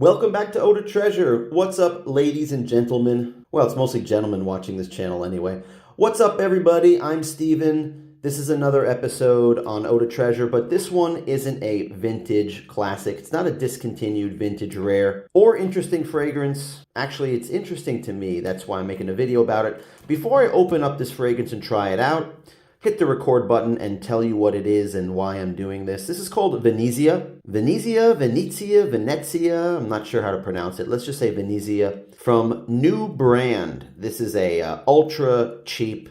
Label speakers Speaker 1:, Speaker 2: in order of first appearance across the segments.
Speaker 1: Welcome back to Eau de Treasure. What's up, ladies and gentlemen? Well, it's mostly gentlemen watching this channel anyway. What's up, everybody? I'm Steven. This is another episode on Eau de Treasure, but this one isn't a vintage classic. It's not a discontinued vintage rare or interesting fragrance. Actually, it's interesting to me. That's why I'm making a video about it. Before I open up this fragrance and try it out, hit the record button and tell you what it is and why I'm doing this. This is called Venezia. Venezia. I'm not sure how to pronounce it. Let's just say Venezia from New Brand. This is a ultra cheap.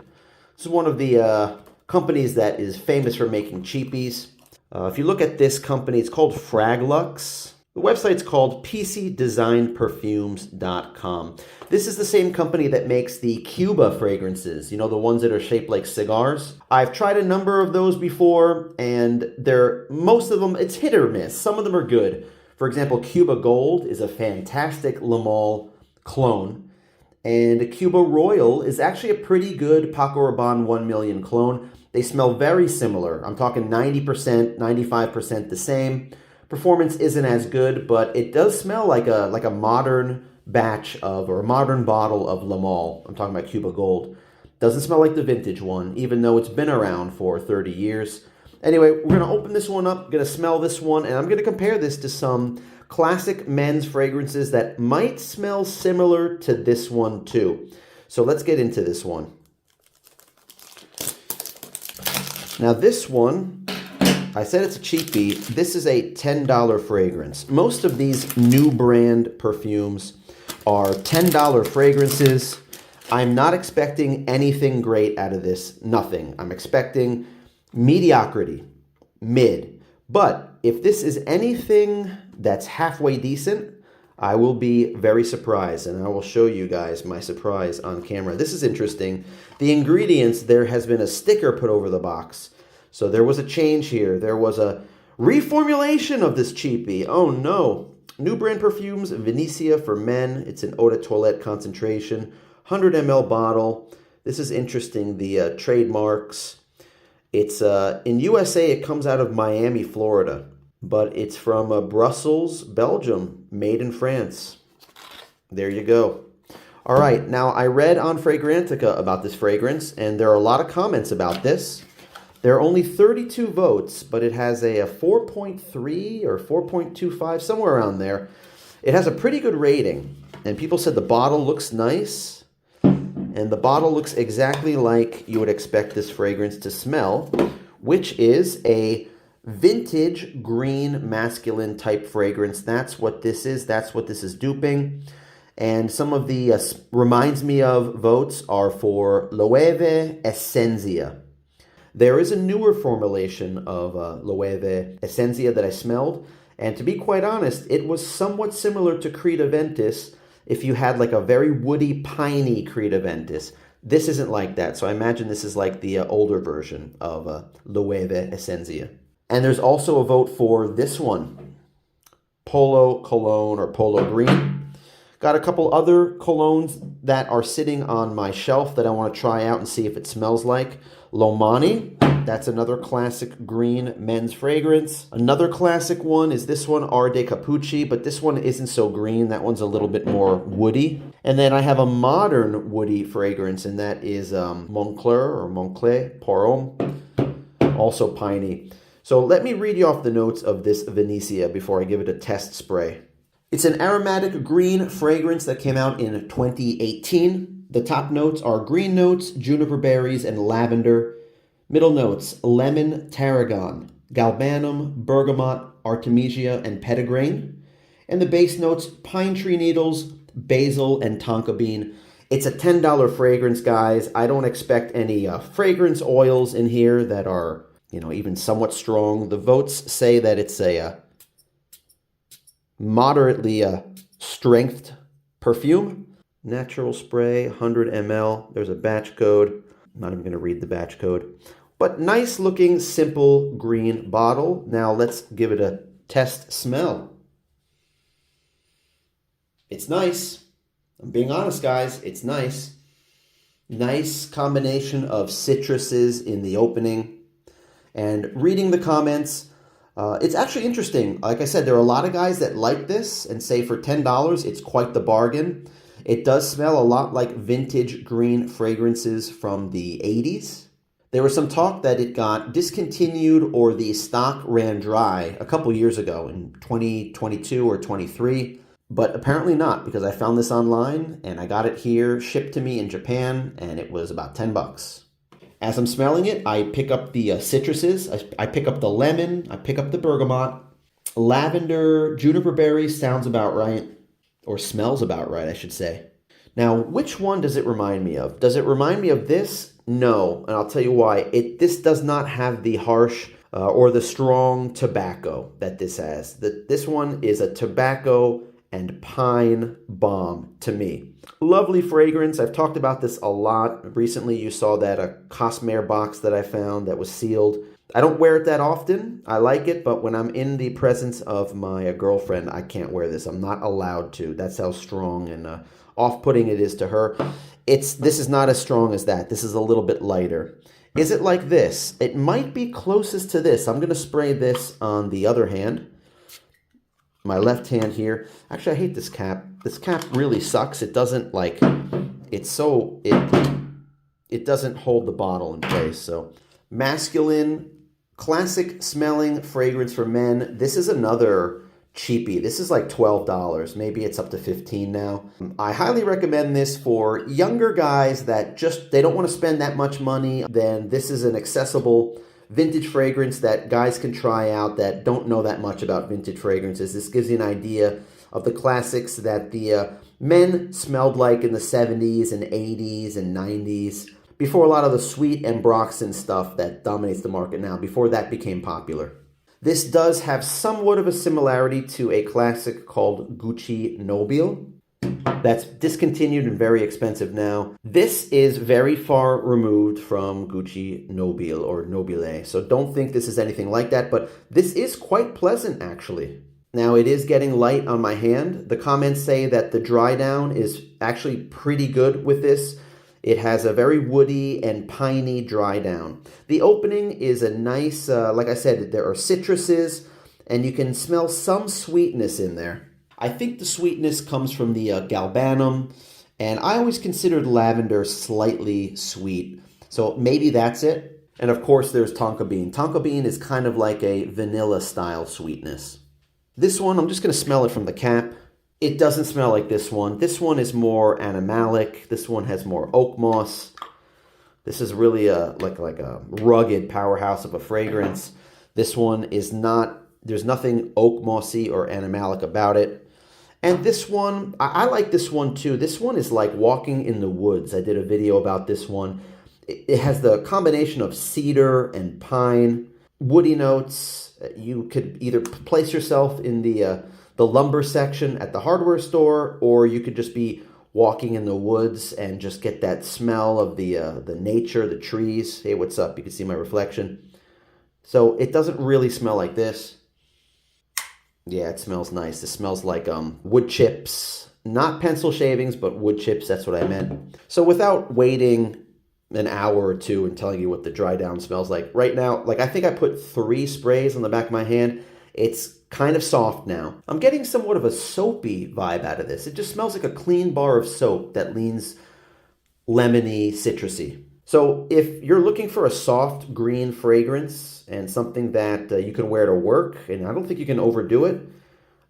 Speaker 1: This is one of the companies that is famous for making cheapies. If you look at this company, it's called Fraglux. The website's called pcdesignperfumes.com. This is the same company that makes the Cuba fragrances, you know, the ones that are shaped like cigars. I've tried a number of those before, and most of them, it's hit or miss. Some of them are good. For example, Cuba Gold is a fantastic Lomani cologne, and Cuba Royal is actually a pretty good Paco Rabanne 1 million cologne. They smell very similar. I'm talking 90%, 95% the same. Performance isn't as good, but it does smell like a modern batch of, or a modern bottle of Lomani. I'm talking about Cuba Gold. Doesn't smell like the vintage one, even though it's been around for 30 years. Anyway, we're going to open this one up, going to smell this one, and I'm going to compare this to some classic men's fragrances that might smell similar to this one too. So let's get into this one. Now this one, I said it's a cheapie. This is a $10 fragrance. Most of these New Brand perfumes are $10 fragrances. I'm not expecting anything great out of this. Nothing. I'm expecting mediocrity, mid. But if this is anything that's halfway decent, I will be very surprised, and I will show you guys my surprise on camera. This is interesting. The ingredients, there has been a sticker put over the box. So there was a change here. There was a reformulation of this cheapie. Oh no. New Brand Perfumes, Venezia for men. It's an eau de toilette concentration. 100 ml bottle. This is interesting, the trademarks. It's in USA, it comes out of Miami, Florida. But it's from Brussels, Belgium, made in France. There you go. All right, now I read on Fragrantica about this fragrance, and there are a lot of comments about this. There are only 32 votes, but it has a 4.3 or 4.25, somewhere around there. It has a pretty good rating, and people said the bottle looks nice, and the bottle looks exactly like you would expect this fragrance to smell, which is a vintage green masculine type fragrance. That's what this is. That's what this is duping. And some of the reminds me of votes are for Loewe Essentia. There is a newer formulation of Loewe Essentia that I smelled, and to be quite honest, it was somewhat similar to Creed Aventus if you had like a very woody, piney Creed Aventus. This isn't like that, so I imagine this is like the older version of Loewe Essentia. And there's also a vote for this one, Polo Cologne or Polo Green. Got a couple other colognes that are sitting on my shelf that I want to try out and see if it smells like. Lomani, that's another classic green men's fragrance. Another classic one is this one, de Capucci, but this one isn't so green. That one's a little bit more woody. And then I have a modern woody fragrance, and that is Moncler, pour homme, also piney. So let me read you off the notes of this Venezia before I give it a test spray. It's an aromatic green fragrance that came out in 2018. The top notes are green notes, juniper berries, and lavender. Middle notes, lemon, tarragon, galbanum, bergamot, artemisia, and petitgrain. And the base notes, pine tree needles, basil, and tonka bean. It's a $10 fragrance, guys. I don't expect any fragrance oils in here that are, you know, even somewhat strong. The votes say that it's a moderately strengthed perfume. Natural spray, 100 ml. There's a batch code. I'm not even going to read the batch code. But nice looking, simple green bottle. Now let's give it a test smell. It's nice. I'm being honest, guys. It's nice. Nice combination of citruses in the opening. And reading the comments, It's actually interesting. Like I said, there are a lot of guys that like this and say for $10, it's quite the bargain. It does smell a lot like vintage green fragrances from the 80s. There was some talk that it got discontinued or the stock ran dry a couple years ago in 2022 or 23, but apparently not, because I found this online and I got it here shipped to me in Japan and it was about 10 bucks. As I'm smelling it, I pick up the citruses. I pick up the lemon, I pick up the bergamot, lavender, juniper berry sounds about right, or smells about right, I should say. Now, which one does it remind me of? Does it remind me of this? No, and I'll tell you why. This does not have the harsh or the strong tobacco that this has. This one is a tobacco and pine bomb to me. Lovely fragrance. I've talked about this a lot. Recently, you saw that a Cosmere box that I found that was sealed. I don't wear it that often. I like it, but when I'm in the presence of my girlfriend, I can't wear this. I'm not allowed to. That's how strong and off-putting it is to her. This is not as strong as that. This is a little bit lighter. Is it like this? It might be closest to this. I'm going to spray this on the other hand. My left hand here. Actually, I hate this cap. This cap really sucks. It doesn't it doesn't hold the bottle in place. So masculine, classic smelling fragrance for men. This is another cheapie. This is like $12. Maybe it's up to $15 now. I highly recommend this for younger guys that they don't want to spend that much money. Then this is an accessible vintage fragrance that guys can try out that don't know that much about vintage fragrances. This gives you an idea of the classics that the men smelled like in the 70s and 80s and 90s, before a lot of the sweet ambroxan stuff that dominates the market now, before that became popular. This does have somewhat of a similarity to a classic called Gucci Nobile. That's discontinued and very expensive now. This is very far removed from Gucci Nobile or Nobile, so don't think this is anything like that, but this is quite pleasant actually. Now it is getting light on my hand. The comments say that the dry down is actually pretty good with this. It has a very woody and piney dry down. The opening is a nice, like I said, there are citruses and you can smell some sweetness in there. I think the sweetness comes from the galbanum, and I always considered lavender slightly sweet, so maybe that's it. And of course there's tonka bean. Tonka bean is kind of like a vanilla style sweetness. This one, I'm just going to smell it from the cap. It doesn't smell like this one. This one is more animalic. This one has more oak moss. This is really like a rugged powerhouse of a fragrance. This one is not, there's nothing oak mossy or animalic about it. And this one, I like this one too. This one is like walking in the woods. I did a video about this one. It has the combination of cedar and pine, woody notes. You could either place yourself in the lumber section at the hardware store, or you could just be walking in the woods and just get that smell of the nature, the trees. Hey, what's up? You can see my reflection. So it doesn't really smell like this. Yeah, it smells nice. It smells like wood chips, not pencil shavings, but wood chips. That's what I meant. So without waiting an hour or two and telling you what the dry down smells like, right now, I think I put 3 sprays on the back of my hand. It's kind of soft now. I'm getting somewhat of a soapy vibe out of this. It just smells like a clean bar of soap that leans lemony, citrusy. So if you're looking for a soft green fragrance and something that you can wear to work, and I don't think you can overdo it,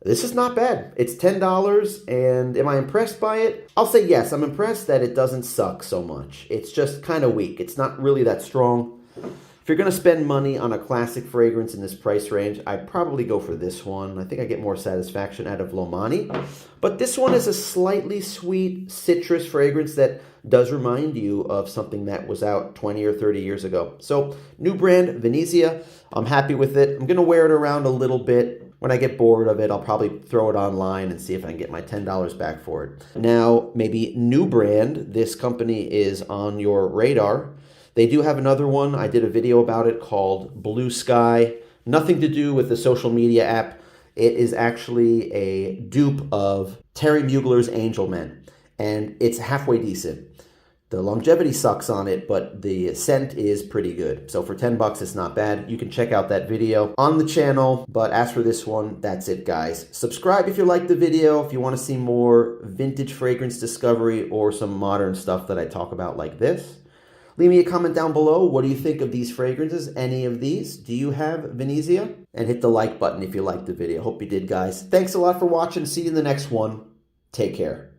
Speaker 1: this is not bad. It's $10, and am I impressed by it? I'll say yes, I'm impressed that it doesn't suck so much. It's just kind of weak. It's not really that strong. If you're going to spend money on a classic fragrance in this price range, I'd probably go for this one. I think I get more satisfaction out of Lomani. But this one is a slightly sweet citrus fragrance that does remind you of something that was out 20 or 30 years ago. So, new brand, Venezia. I'm happy with it. I'm going to wear it around a little bit. When I get bored of it, I'll probably throw it online and see if I can get my $10 back for it. Now, maybe new brand. This company is on your radar. They do have another one. I did a video about it called Blue Sky. Nothing to do with the social media app. It is actually a dupe of Terry Mugler's Angel Men, and it's halfway decent. The longevity sucks on it, but the scent is pretty good. So for 10 bucks, it's not bad. You can check out that video on the channel. But as for this one, that's it, guys. Subscribe if you liked the video, if you want to see more vintage fragrance discovery or some modern stuff that I talk about like this. Leave me a comment down below. What do you think of these fragrances? Any of these? Do you have Venezia? And hit the like button if you liked the video. Hope you did, guys. Thanks a lot for watching. See you in the next one. Take care.